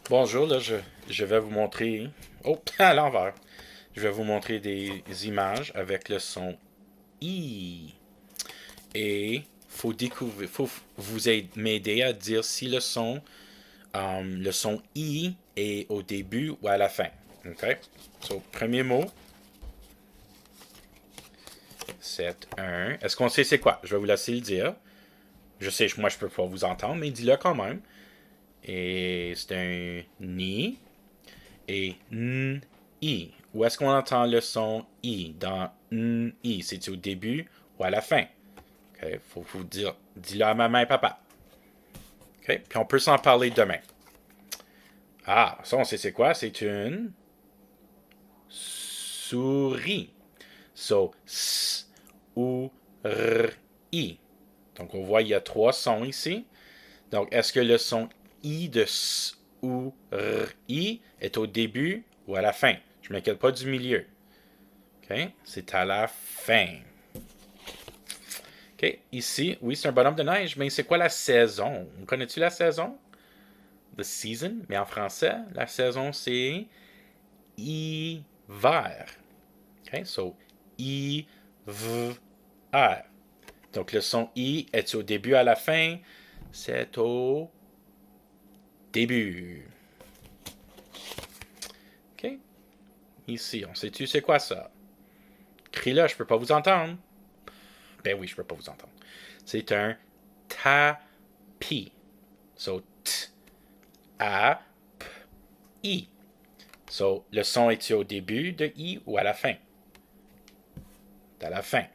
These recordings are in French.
Bonjour, là, je vais vous montrer. Oh, à l'envers. Je vais vous montrer des images avec le son I. Et faut m'aider à dire si le son I est au début ou à la fin. OK? So, premier mot, c'est un. Est-ce qu'on sait c'est quoi? Je vais vous laisser le dire. Je sais, moi, je peux pas vous entendre, mais dis-le quand même. Et c'est un ni. Et i. Où est-ce qu'on entend le son i dans i? C'est-tu au début ou à la fin? OK? Faut vous dire, dis-le à maman et papa. OK? Puis on peut s'en parler demain. Ah, ça on sait c'est quoi? C'est une souris. So, s, ou, r, i. Donc on voit il y a trois sons ici. Donc est-ce que le son i de s ou r, i est au début ou à la fin? Je ne m'inquiète pas du milieu. OK? C'est à la fin. OK? Ici, oui, c'est un bonhomme de neige, mais c'est quoi la saison? Connais-tu la saison? The season. Mais en français, la saison, c'est hiver. OK? So, I, V, R. Donc, le son I, est-tu au début à la fin? C'est au début. OK? Ici, on sait-tu c'est quoi ça? Crie-le, je peux pas vous entendre. Ben oui, je peux pas vous entendre. C'est un tapis. So, t, a, p, i. So, le son est-il au début de i ou à la fin? C'est à la fin.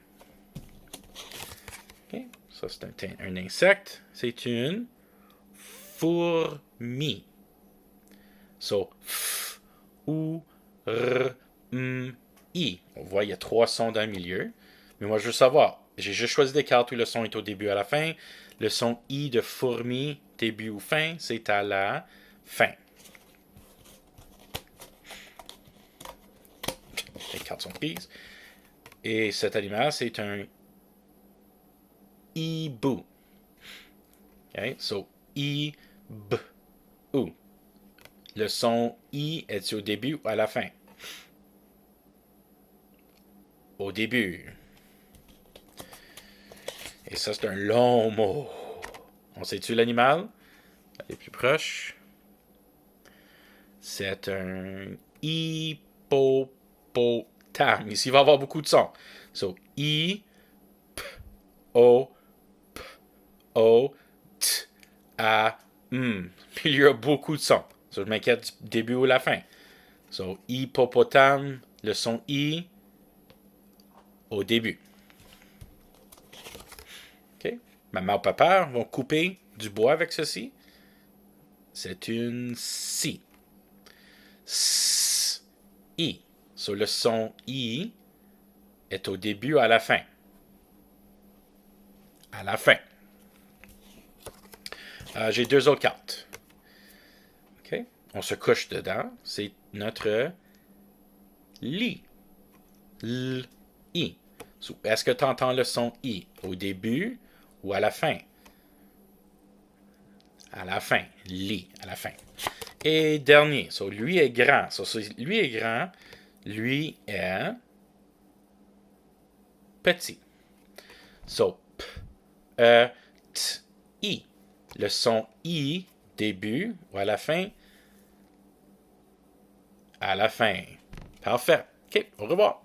Okay. Ça, c'est un insecte. C'est une fourmi. So, f, ou, r, m, i. On voit, il y a trois sons dans le milieu. Mais moi, je veux savoir. J'ai juste choisi des cartes où le son est au début à la fin. Le son i de fourmi, début ou fin, c'est à la fin. Les cartes sont prises. Et cet animal, c'est un hibou. Okay? So, i, b, ou. Le son i est-il au début ou à la fin? Au début. Et ça, c'est un long mot. On sait-tu l'animal? Allez plus proche. C'est un hippopotame. Ici, il va y avoir beaucoup de sons. So, i, p, o, p, o, t, a, m. Puis il y a beaucoup de sons. So, je m'inquiète du début ou la fin. So, hippopotame, le son i au début. OK? Maman ou papa vont couper du bois avec ceci. C'est une scie. S, i. So, le son i est au début ou à la fin? À la fin. J'ai deux autres cartes. OK? On se couche dedans. C'est notre lit. L, i. So, est-ce que tu entends le son i au début ou à la fin? À la fin. Lit, à la fin. Et dernier. So, lui est grand. So, lui est grand. Lui est petit. So, p, e, t, i. Le son i, début ou à la fin? À la fin. Parfait. OK, au revoir.